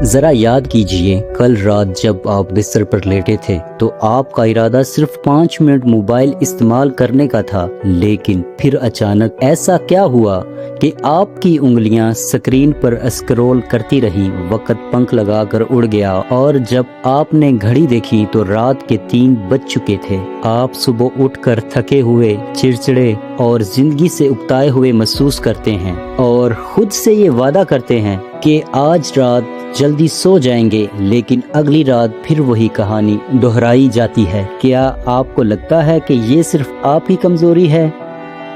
ذرا یاد کیجئے کل رات جب آپ بستر پر لیٹے تھے تو آپ کا ارادہ صرف 5 منٹ موبائل استعمال کرنے کا تھا، لیکن پھر اچانک ایسا کیا ہوا کہ آپ کی انگلیاں سکرین پر اسکرول کرتی رہیں، وقت پنکھ لگا کر اڑ گیا اور جب آپ نے گھڑی دیکھی تو رات کے 3 بج چکے تھے۔ آپ صبح اٹھ کر تھکے ہوئے، چڑچڑے اور زندگی سے اکتائے ہوئے محسوس کرتے ہیں اور خود سے یہ وعدہ کرتے ہیں کہ آج رات جلدی سو جائیں گے، لیکن اگلی رات پھر وہی کہانی دہرائی جاتی ہے۔ کیا آپ کو لگتا ہے کہ یہ صرف آپ ہی کمزوری ہے؟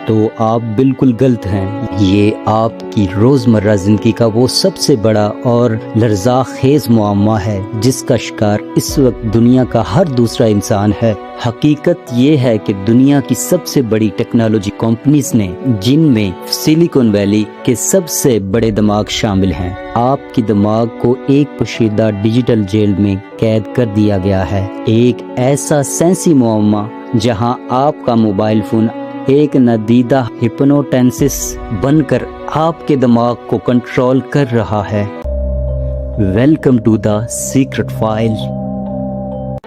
تو آپ بالکل غلط ہیں۔ یہ آپ کی روزمرہ زندگی کا وہ سب سے بڑا اور لرزاں خیز معمہ ہے جس کا شکار اس وقت دنیا کا ہر دوسرا انسان ہے۔ حقیقت یہ ہے کہ دنیا کی سب سے بڑی ٹیکنالوجی کمپنیز نے، جن میں سلیکن ویلی کے سب سے بڑے دماغ شامل ہیں، آپ کی دماغ کو ایک پوشیدہ ڈیجیٹل جیل میں قید کر دیا گیا ہے۔ ایک ایسا سائنسی معمہ جہاں آپ کا موبائل فون ایک ندیدہ ہپنوٹنسس بن کر آپ کے دماغ کو کنٹرول کر رہا ہے۔ Welcome to the secret file.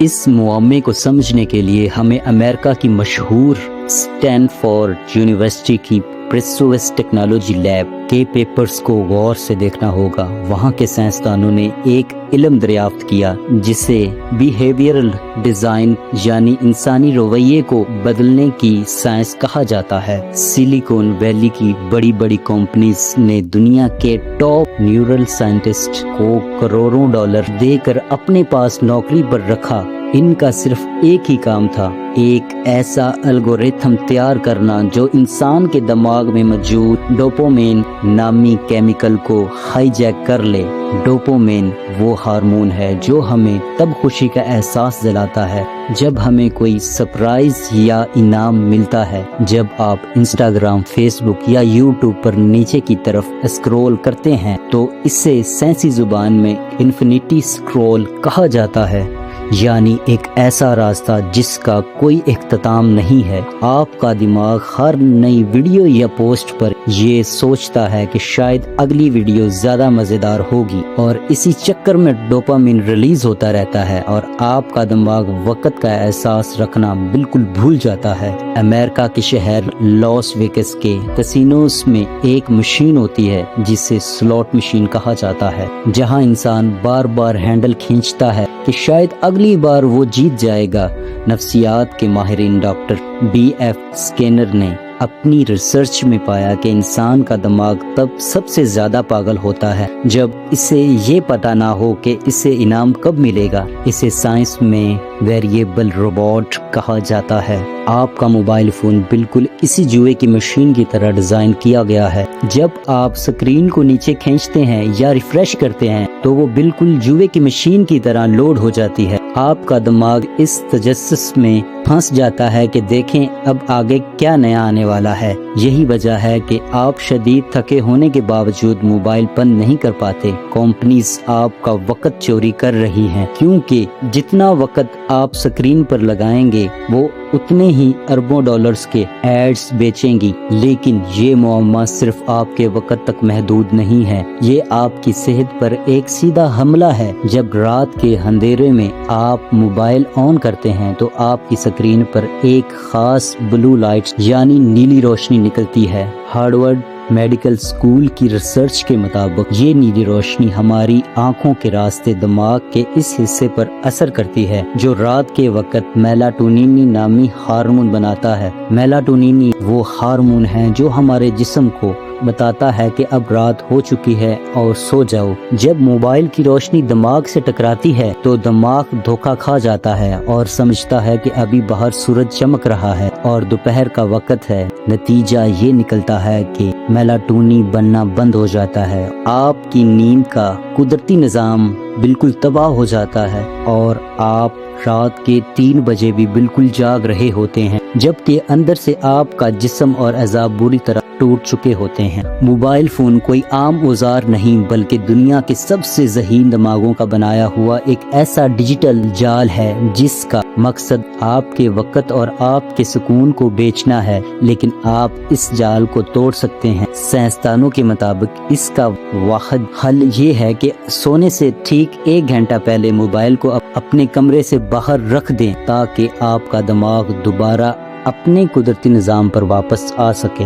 اس معاملے کو سمجھنے کے لیے ہمیں امریکہ کی مشہور اسٹینفورڈ یونیورسٹی کی پریسوس ٹیکنالوجی لیب کے پیپرز کو غور سے دیکھنا ہوگا۔ وہاں کے سائنسدانوں نے ایک علم دریافت کیا جسے بیہیویئرل ڈیزائن یعنی انسانی رویے کو بدلنے کی سائنس کہا جاتا ہے۔ سلیکن ویلی کی بڑی بڑی کمپنیز نے دنیا کے ٹاپ نیورل سائنٹسٹ کو کروڑوں ڈالر دے کر اپنے پاس نوکری پر رکھا۔ ان کا صرف ایک ہی کام تھا، ایک ایسا الگوریتھم تیار کرنا جو انسان کے دماغ میں موجود ڈوپامین نامی کیمیکل کو ہائی جیک کر لے۔ ڈوپامین وہ ہارمون ہے جو ہمیں تب خوشی کا احساس دلاتا ہے جب ہمیں کوئی سرپرائز یا انعام ملتا ہے۔ جب آپ انسٹاگرام، فیس بک یا یوٹیوب پر نیچے کی طرف اسکرول کرتے ہیں تو اسے سائنسی زبان میں انفینٹی اسکرول کہا جاتا ہے، یعنی ایک ایسا راستہ جس کا کوئی اختتام نہیں ہے۔ آپ کا دماغ ہر نئی ویڈیو یا پوسٹ پر یہ سوچتا ہے کہ شاید اگلی ویڈیو زیادہ مزیدار ہوگی، اور اسی چکر میں ڈوپامین ریلیز ہوتا رہتا ہے اور آپ کا دماغ وقت کا احساس رکھنا بالکل بھول جاتا ہے۔ امریکہ کے شہر لاس ویگس کے کسینوز میں ایک مشین ہوتی ہے جسے سلاٹ مشین کہا جاتا ہے، جہاں انسان بار بار ہینڈل کھینچتا ہے کہ شاید اگلی بار وہ جیت جائے گا۔ نفسیات کے ماہرین ڈاکٹر بی ایف اسکینر نے اپنی ریسرچ میں پایا کہ انسان کا دماغ تب سب سے زیادہ پاگل ہوتا ہے جب اسے یہ پتہ نہ ہو کہ اسے انعام کب ملے گا۔ اسے سائنس میں ویریبل روبوٹ کہا جاتا ہے۔ آپ کا موبائل فون بالکل اسی جوئے کی مشین کی طرح ڈیزائن کیا گیا ہے۔ جب آپ سکرین کو نیچے کھینچتے ہیں یا ریفریش کرتے ہیں تو وہ بالکل جوئے کی مشین کی طرح لوڈ ہو جاتی ہے۔ آپ کا دماغ اس تجسس میں پھنس جاتا ہے کہ دیکھیں اب آگے کیا نیا آنے والا ہے۔ یہی وجہ ہے کہ آپ شدید تھکے ہونے کے باوجود موبائل بند نہیں کر پاتے۔ کمپنیز آپ کا وقت چوری کر رہی ہیں کیونکہ جتنا وقت آپ سکرین پر لگائیں گے وہ اتنے ہی اربوں ڈالرز کے ایڈز بیچیں گی۔ لیکن یہ معمہ صرف آپ کے وقت تک محدود نہیں ہے، یہ آپ کی صحت پر ایک سیدھا حملہ ہے۔ جب رات کے اندھیرے میں آپ موبائل آن کرتے ہیں تو آپ کی سکرین پر ایک خاص بلو لائٹ یعنی نیلی روشنی نکلتی ہے۔ ہارورڈ میڈیکل اسکول کی ریسرچ کے مطابق یہ نیلی روشنی ہماری آنکھوں کے راستے دماغ کے اس حصے پر اثر کرتی ہے جو رات کے وقت میلاٹونین نامی ہارمون بناتا ہے۔ میلاٹونین وہ ہارمون ہے جو ہمارے جسم کو بتاتا ہے کہ اب رات ہو چکی ہے اور سو جاؤ۔ جب موبائل کی روشنی دماغ سے ٹکراتی ہے تو دماغ دھوکا کھا جاتا ہے اور سمجھتا ہے کہ ابھی باہر سورج چمک رہا ہے اور دوپہر کا وقت ہے۔ نتیجہ یہ نکلتا ہے کہ میلاٹونین بننا بند ہو جاتا ہے، آپ کی نیند کا قدرتی نظام بالکل تباہ ہو جاتا ہے اور آپ رات کے 3 بجے بھی بالکل جاگ رہے ہوتے ہیں۔ جبکہ اندر سے آپ کا جسم اور اعضاء بری طرح ٹوٹ چکے ہوتے ہیں۔ موبائل فون کوئی عام اوزار نہیں بلکہ دنیا کے سب سے ذہین دماغوں کا بنایا ہوا ایک ایسا ڈیجیٹل جال ہے جس کا مقصد آپ کے وقت اور آپ کے سکون کو بیچنا ہے، لیکن آپ اس جال کو توڑ سکتے ہیں۔ سائنسدانوں کے مطابق اس کا واحد حل یہ ہے کہ سونے سے ٹھیک 1 گھنٹہ پہلے موبائل کو اپنے کمرے سے باہر رکھ دیں تاکہ آپ کا دماغ دوبارہ اپنے قدرتی نظام پر واپس آ سکے۔